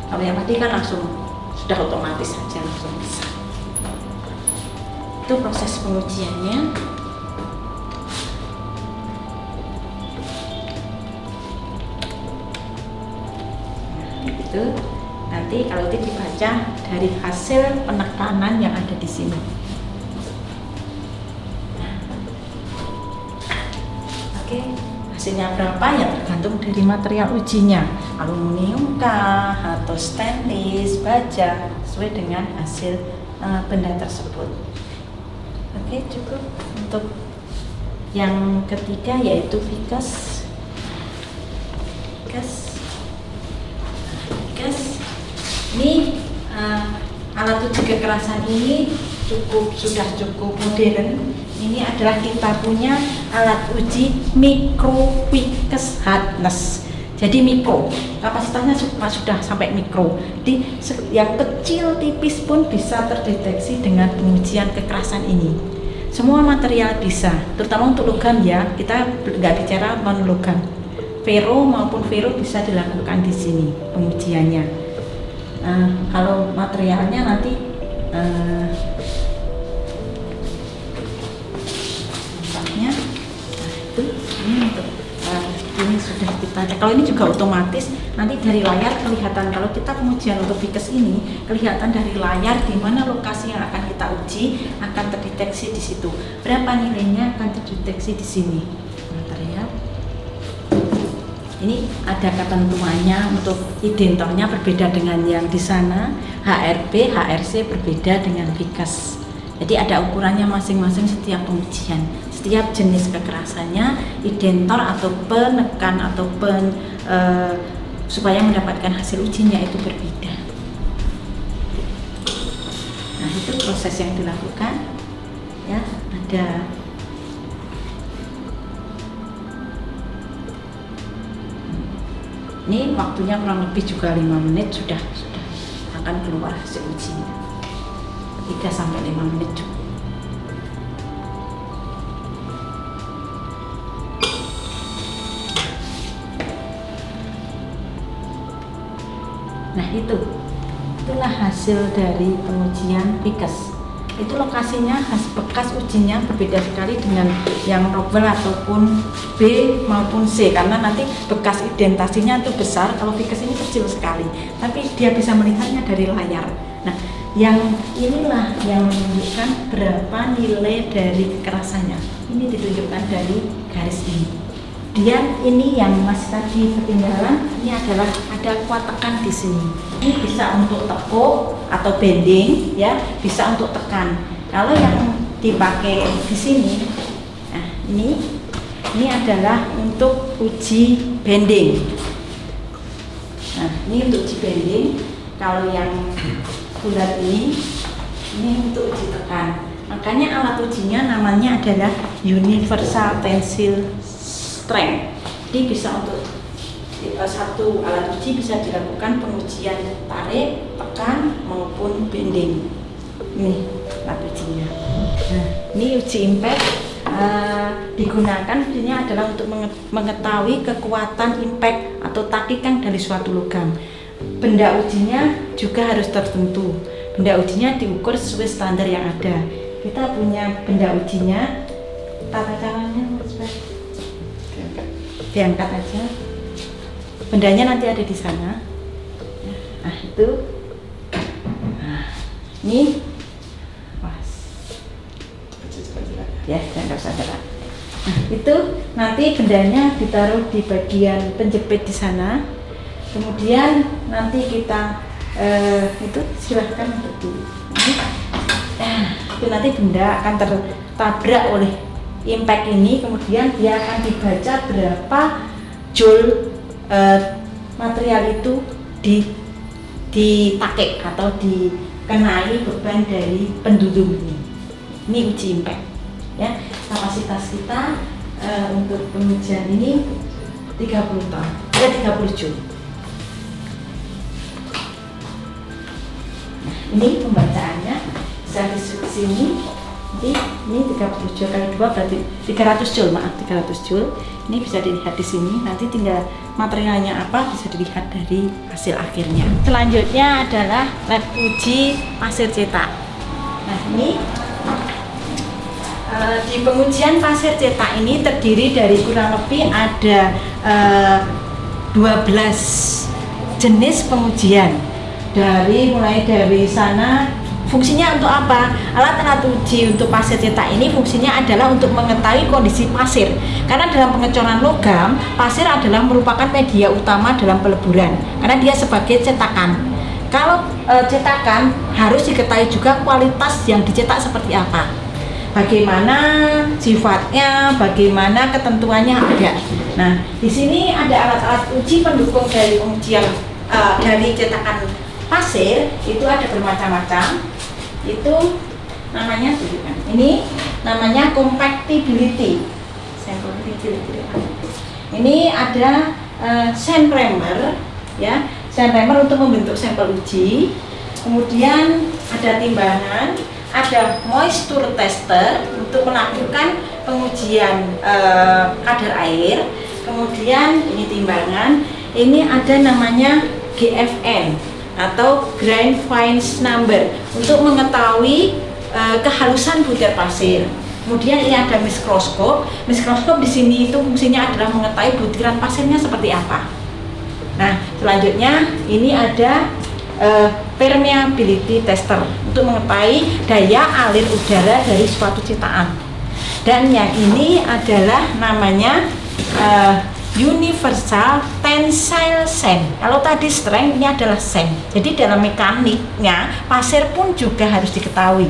Kalau yang tadi kan langsung sudah otomatis saja, langsung bisa. Itu proses pengujiannya. Nah, itu nanti kalau itu dibaca dari hasil penekanan yang ada di sini. Oke, hasilnya berapa ya tergantung dari material ujinya, aluminium kah atau stainless, baja, sesuai dengan hasil benda tersebut. Oke, cukup. Untuk yang ketiga yaitu Vickers. Ini alat uji kekerasan ini sudah cukup modern. Ini adalah kita punya alat uji micro Vickers hardness. Jadi mikro, kapasitasnya sudah sampai mikro. Jadi yang kecil tipis pun bisa terdeteksi dengan pengujian kekerasan ini. Semua material bisa, terutama untuk logam ya. Kita nggak bicara non logam. Ferro maupun ferro bisa dilakukan di sini pengujiannya. Kalau materialnya nanti misalnya, itu ini untuk ini sudah kita. Kalau ini juga otomatis nanti dari layar kelihatan. Kalau kita pengujian untuk Vickers ini kelihatan dari layar di mana lokasi yang akan kita uji akan terdeteksi di situ. Berapa nilainya akan terdeteksi di sini. Material. Ini ada ketentuannya untuk identornya berbeda dengan yang di sana. HRB, HRC berbeda dengan Vickers. Jadi ada ukurannya masing-masing setiap pengujian. Setiap jenis kekerasannya, identor atau penekan atau supaya mendapatkan hasil ujinya itu berbeda. Nah, itu proses yang dilakukan. Ya, ada ini waktunya kurang lebih juga 5 menit sudah akan keluar hasil ujinya. 3-5 menit cukup. Nah, itulah hasil dari pengujian PIKES. Itu lokasinya bekas ujinya berbeda sekali dengan yang Rockwell ataupun B maupun C, karena nanti bekas identasinya itu besar, kalau PIKES ini kecil sekali, tapi dia bisa melihatnya dari layar. Nah, yang inilah yang menunjukkan berapa nilai dari kekerasannya. Ini ditunjukkan dari garis ini. Kemudian ini yang masih tadi ketinggalan, ini adalah ada kuat tekan di sini. Ini bisa untuk tekuk atau bending, ya, bisa untuk tekan. Kalau yang dipakai di sini, nah ini adalah untuk uji bending. Nah, ini untuk uji bending. Kalau yang bulat ini untuk uji tekan. Makanya alat ujinya namanya adalah Universal Tensile Strength. Jadi bisa untuk satu alat uji bisa dilakukan pengujian tarik, tekan maupun bending. Ini alat ujinya. Nah, ini uji impact digunakan ujinya adalah untuk mengetahui kekuatan impact atau takikan dari suatu logam. Benda ujinya juga harus tertentu. Benda ujinya diukur sesuai standar yang ada. Kita punya benda ujinya, tata caranya diangkat aja. Bendanya nanti ada di sana. Nah, itu. Nah, ini. Pas. Ya, jangan usah gerak. Nah, itu nanti bendanya ditaruh di bagian penjepit di sana. Kemudian nanti kita itu silahkan untuk di. Itu nanti benda akan tertabrak oleh impact ini, kemudian dia akan dibaca berapa joule material itu ditakik atau dikenai beban dari pendulum ini. Ini uji impact. Ya, kapasitas kita untuk pengujian ini 30 ton, 30 joule. Nah, ini pembacaannya bisa di sini. Ini 30 joule kali 2 berarti 300 joule, maaf 300 joule. Ini bisa dilihat di sini. Nanti tinggal materialnya apa bisa dilihat dari hasil akhirnya. Selanjutnya adalah lab uji pasir cetak. Nah, ini di pengujian pasir cetak ini terdiri dari kurang lebih ada 12 jenis pengujian. Mulai dari sana. Fungsinya untuk apa? Alat-alat uji untuk pasir cetak ini fungsinya adalah untuk mengetahui kondisi pasir. Karena dalam pengecoran logam, pasir adalah merupakan media utama dalam peleburan. Karena dia sebagai cetakan. Kalau cetakan harus diketahui juga kualitas yang dicetak seperti apa. Bagaimana sifatnya, bagaimana ketentuannya ada. Nah, di sini ada alat-alat uji pendukung dari pengujian dari cetakan pasir itu ada bermacam-macam. Itu namanya ini namanya compactability. Ini ada sandpaper, ya, sandpaper untuk membentuk sampel uji. Kemudian ada timbangan, ada moisture tester untuk melakukan pengujian kadar air. Kemudian ini timbangan, ini ada namanya GFN atau grain fines number untuk mengetahui kehalusan butir pasir. Kemudian ini ada mikroskop. Mikroskop di sini itu fungsinya adalah mengetahui butiran pasirnya seperti apa. Nah, selanjutnya ini ada permeability tester untuk mengetahui daya alir udara dari suatu cetakan. Dan yang ini adalah namanya Universal Tensile Strength. Kalau tadi strength, ini adalah sand. Jadi dalam mekaniknya pasir pun juga harus diketahui.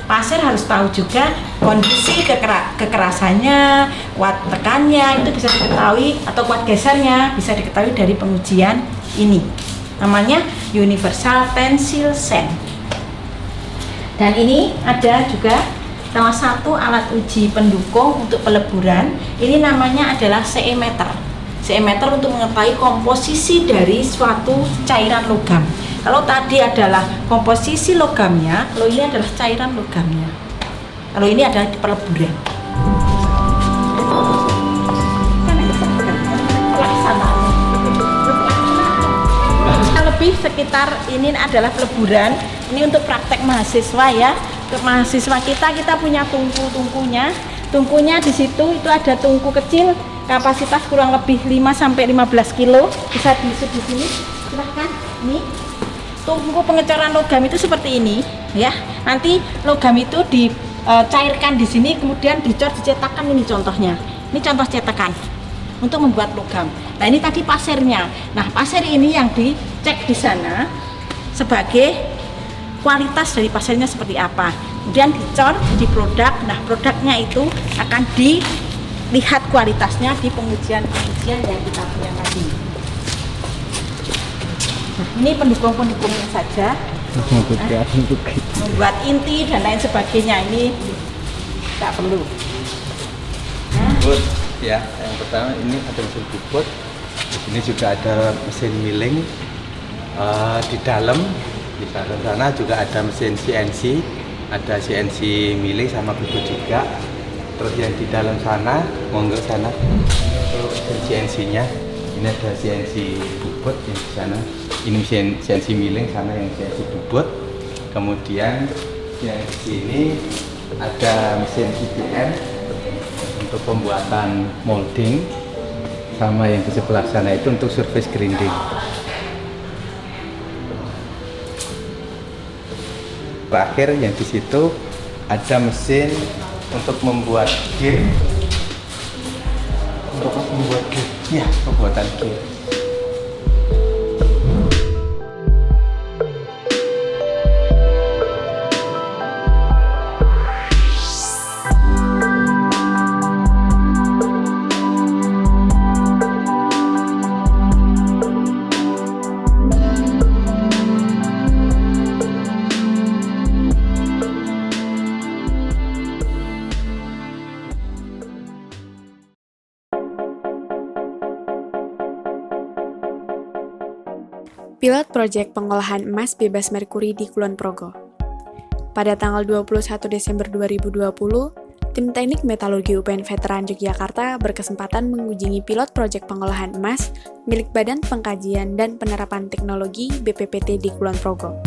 pasir harus tahu juga kondisi kekerasannya, kuat tekannya itu bisa diketahui, atau kuat gesernya bisa diketahui dari pengujian ini. Namanya Universal Tensile Sand. Dan ini ada juga salah satu alat uji pendukung untuk peleburan. Ini namanya adalah CE meter. CE meter untuk mengetahui komposisi dari suatu cairan logam. Kalau tadi adalah komposisi logamnya, kalau ini adalah cairan logamnya. Kalau ini adalah peleburan. Lebih sekitar ini adalah peleburan. Ini untuk praktek mahasiswa ya. Untuk mahasiswa kita punya tungku-tungkunya. Tungkunya di situ itu ada tungku kecil, kapasitas kurang lebih 5 sampai 15 kilo. Bisa diisi di sini. Silahkan. Ini tungku pengecoran logam itu seperti ini ya. Nanti logam itu dicairkan di sini, kemudian dicor, dicetakkan. Ini contohnya. Ini contoh cetakan untuk membuat logam. Nah, ini tadi pasirnya. Nah, pasir ini yang dicek di sana sebagai kualitas dari pasirnya seperti apa. Kemudian dicor di produk. Nah, produknya itu akan dilihat kualitasnya di pengujian-pengujian yang kita punya tadi. Nah, ini pendukung-pendukungnya saja. Membuat inti dan lain sebagainya ini tidak perlu. Bubut ya, yang pertama ini ada mesin bubut. Ini juga ada mesin milling. Di dalam sana juga ada mesin CNC, ada CNC milling sama bubut juga. Terus yang di dalam sana, monggo sana, mesin CNC-nya. Ini ada CNC bubut yang di sana. Ini mesin CNC milling, sana yang CNC bubut. Kemudian yang di sini ada mesin IBM untuk pembuatan molding, sama yang di sebelah sana itu untuk surface grinding. Terakhir yang di situ ada mesin untuk membuat gear. Untuk membuat gear, ya, pembuatan gear. Pilot Proyek Pengolahan Emas Bebas Merkuri di Kulon Progo. Pada tanggal 21 Desember 2020, tim Teknik Metalurgi UPN Veteran Yogyakarta berkesempatan mengunjungi pilot proyek pengolahan emas milik Badan Pengkajian dan Penerapan Teknologi BPPT di Kulon Progo.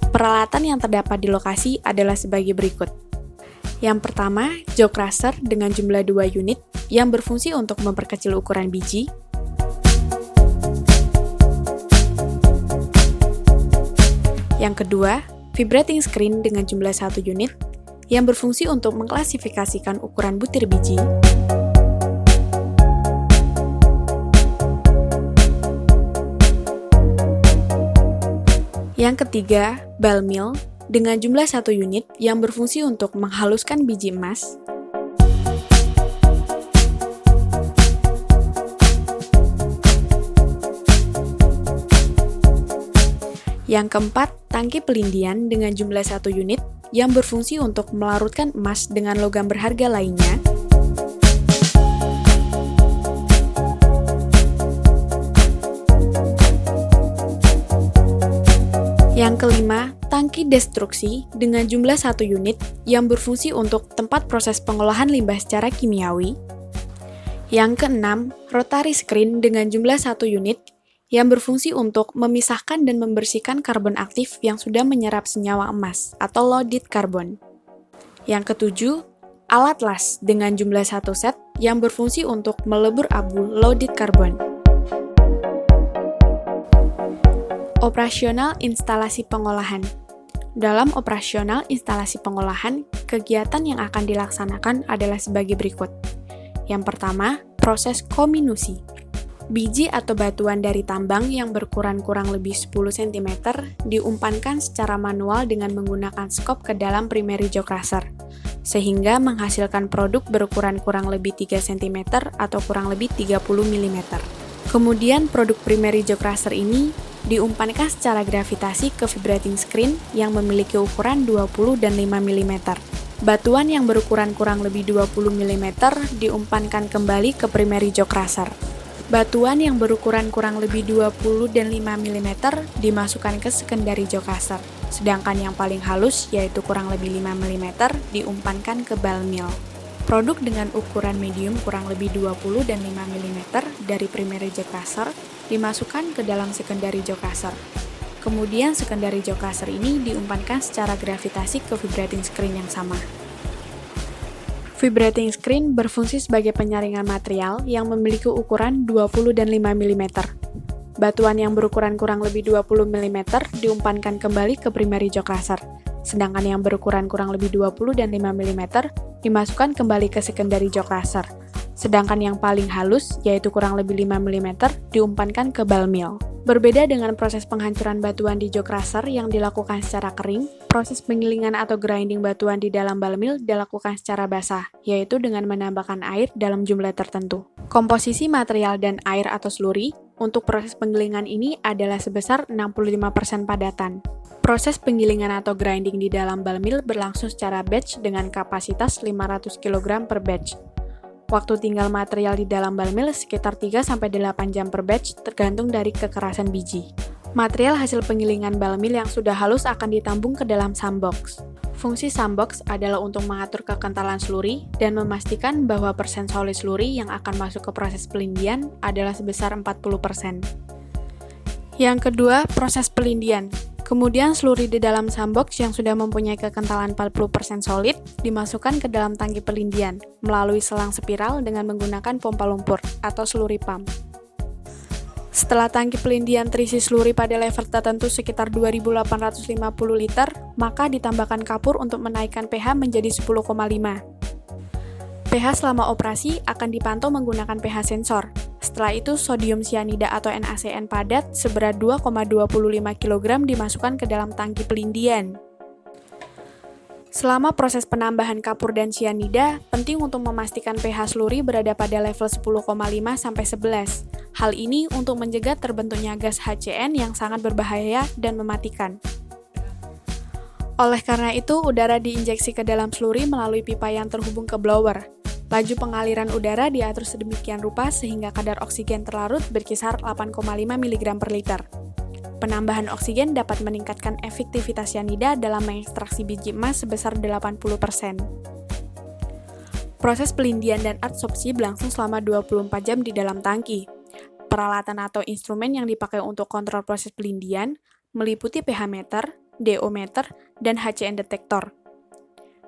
Peralatan yang terdapat di lokasi adalah sebagai berikut. Yang pertama, jaw crusher dengan jumlah 2 unit yang berfungsi untuk memperkecil ukuran biji. Yang kedua, vibrating screen dengan jumlah 1 unit yang berfungsi untuk mengklasifikasikan ukuran butir biji. Yang ketiga, ball mill dengan jumlah 1 unit yang berfungsi untuk menghaluskan biji emas. Yang keempat, tangki pelindian dengan jumlah 1 unit yang berfungsi untuk melarutkan emas dengan logam berharga lainnya. Yang kelima, tangki destruksi dengan jumlah 1 unit yang berfungsi untuk tempat proses pengolahan limbah secara kimiawi. Yang keenam, rotary screen dengan jumlah 1 unit yang berfungsi untuk memisahkan dan membersihkan karbon aktif yang sudah menyerap senyawa emas atau loaded carbon. Yang ketujuh, alat las dengan jumlah 1 set yang berfungsi untuk melebur abu loaded carbon. Operasional instalasi pengolahan. Dalam operasional instalasi pengolahan, kegiatan yang akan dilaksanakan adalah sebagai berikut. Yang pertama, proses kominusi. Biji atau batuan dari tambang yang berukuran kurang lebih 10 cm diumpankan secara manual dengan menggunakan skop ke dalam primary jaw crusher, sehingga menghasilkan produk berukuran kurang lebih 3 cm atau kurang lebih 30 mm. Kemudian produk primary jaw crusher ini diumpankan secara gravitasi ke vibrating screen yang memiliki ukuran 20 dan 5 mm. Batuan yang berukuran kurang lebih 20 mm diumpankan kembali ke primary jaw crusher. Batuan yang berukuran kurang lebih 20 dan 5 mm dimasukkan ke secondary jaw crusher, sedangkan yang paling halus yaitu kurang lebih 5 mm diumpankan ke ball mill. Produk dengan ukuran medium kurang lebih 20 dan 5 mm dari primary jaw crusher dimasukkan ke dalam secondary jaw crusher. Kemudian secondary jaw crusher ini diumpankan secara gravitasi ke vibrating screen yang sama. Vibrating screen berfungsi sebagai penyaringan material yang memiliki ukuran 20 dan 5 mm. Batuan yang berukuran kurang lebih 20 mm diumpankan kembali ke primary jaw crusher, sedangkan yang berukuran kurang lebih 20 dan 5 mm dimasukkan kembali ke secondary jaw crusher, sedangkan yang paling halus, yaitu kurang lebih 5 mm, diumpankan ke ball mill. Berbeda dengan proses penghancuran batuan di jaw crusher yang dilakukan secara kering, proses penggilingan atau grinding batuan di dalam ball mill dilakukan secara basah, yaitu dengan menambahkan air dalam jumlah tertentu. Komposisi material dan air atau slurry untuk proses penggilingan ini adalah sebesar 65% padatan. Proses penggilingan atau grinding di dalam ball mill berlangsung secara batch dengan kapasitas 500 kg per batch. Waktu tinggal material di dalam ball mill sekitar 3-8 jam per batch tergantung dari kekerasan biji. Material hasil penggilingan ball mill yang sudah halus akan ditambung ke dalam sandbox. Fungsi sandbox adalah untuk mengatur kekentalan slurry dan memastikan bahwa persen solid slurry yang akan masuk ke proses pelindian adalah sebesar 40%. Yang kedua, proses pelindian. Kemudian slurry di dalam sandbox yang sudah mempunyai kekentalan 40% solid dimasukkan ke dalam tangki pelindian melalui selang spiral dengan menggunakan pompa lumpur atau slurry pump. Setelah tangki pelindian terisi slurry pada level tertentu sekitar 2.850 liter, maka ditambahkan kapur untuk menaikkan pH menjadi 10,5. pH selama operasi akan dipantau menggunakan pH sensor. Setelah itu, sodium cyanida atau NaCN padat seberat 2,25 kg dimasukkan ke dalam tangki pelindian. Selama proses penambahan kapur dan cyanida, penting untuk memastikan pH slurry berada pada level 10,5-11. Hal ini untuk mencegah terbentuknya gas HCN yang sangat berbahaya dan mematikan. Oleh karena itu, udara diinjeksi ke dalam slurry melalui pipa yang terhubung ke blower. Laju pengaliran udara diatur sedemikian rupa sehingga kadar oksigen terlarut berkisar 8,5 mg per liter. Penambahan oksigen dapat meningkatkan efektivitas cyanida dalam mengekstraksi biji emas sebesar 80%. Proses pelindian dan adsorpsi berlangsung selama 24 jam di dalam tangki. Peralatan atau instrumen yang dipakai untuk kontrol proses pelindian meliputi pH meter, DO meter, dan HCN detektor.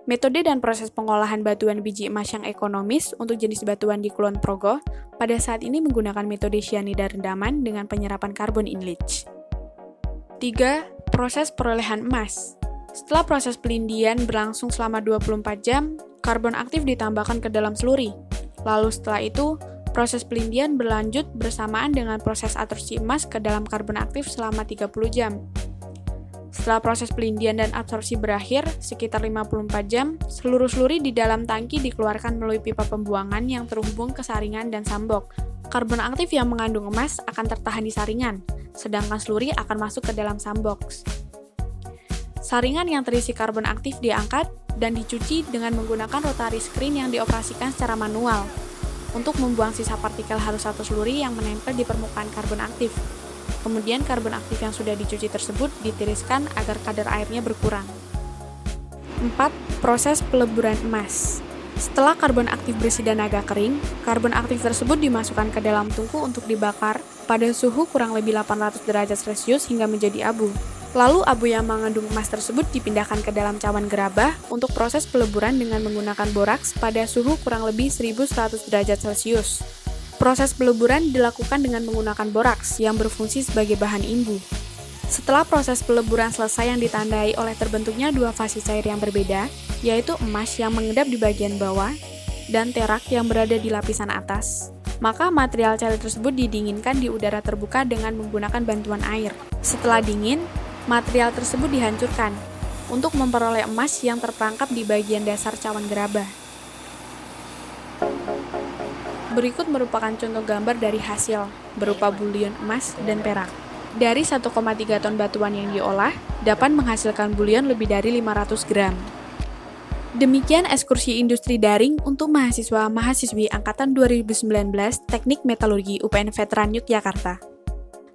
Metode dan proses pengolahan batuan biji emas yang ekonomis untuk jenis batuan di Kulon Progo pada saat ini menggunakan metode cyanida rendaman dengan penyerapan karbon in leach. 3. Proses perolehan emas. Setelah proses pelindian berlangsung selama 24 jam, karbon aktif ditambahkan ke dalam slurry. Lalu setelah itu, proses pelindian berlanjut bersamaan dengan proses adsorpsi emas ke dalam karbon aktif selama 30 jam. Setelah proses pelindian dan adsorpsi berakhir, sekitar 54 jam, seluruh slurry di dalam tangki dikeluarkan melalui pipa pembuangan yang terhubung ke saringan dan sambok. Karbon aktif yang mengandung emas akan tertahan di saringan, sedangkan slurry akan masuk ke dalam sandbox. Saringan yang terisi karbon aktif diangkat dan dicuci dengan menggunakan rotary screen yang dioperasikan secara manual untuk membuang sisa partikel halus atau slurry yang menempel di permukaan karbon aktif. Kemudian karbon aktif yang sudah dicuci tersebut ditiriskan agar kadar airnya berkurang. 4. Proses peleburan emas. Setelah karbon aktif bersih dan agak kering, karbon aktif tersebut dimasukkan ke dalam tungku untuk dibakar pada suhu kurang lebih 800 derajat Celcius hingga menjadi abu. Lalu abu yang mengandung emas tersebut dipindahkan ke dalam cawan gerabah untuk proses peleburan dengan menggunakan boraks pada suhu kurang lebih 1100 derajat Celcius. Proses peleburan dilakukan dengan menggunakan boraks yang berfungsi sebagai bahan imbu. Setelah proses peleburan selesai yang ditandai oleh terbentuknya dua fase cair yang berbeda, yaitu emas yang mengendap di bagian bawah dan terak yang berada di lapisan atas, maka material cair tersebut didinginkan di udara terbuka dengan menggunakan bantuan air. Setelah dingin, material tersebut dihancurkan untuk memperoleh emas yang terperangkap di bagian dasar cawan gerabah. Berikut merupakan contoh gambar dari hasil berupa bulion emas dan perak. Dari 1,3 ton batuan yang diolah, dapat menghasilkan bulion lebih dari 500 gram. Demikian ekskursi industri daring untuk mahasiswa-mahasiswi Angkatan 2019 Teknik Metalurgi UPN Veteran Yogyakarta.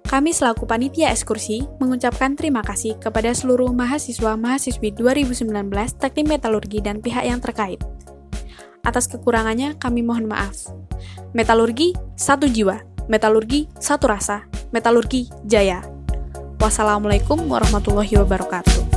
Kami selaku panitia ekskursi mengucapkan terima kasih kepada seluruh mahasiswa-mahasiswi 2019 Teknik Metalurgi dan pihak yang terkait. Atas kekurangannya kami mohon maaf. Metalurgi, satu jiwa. Metalurgi, satu rasa. Metalurgi, jaya. Wassalamualaikum warahmatullahi wabarakatuh.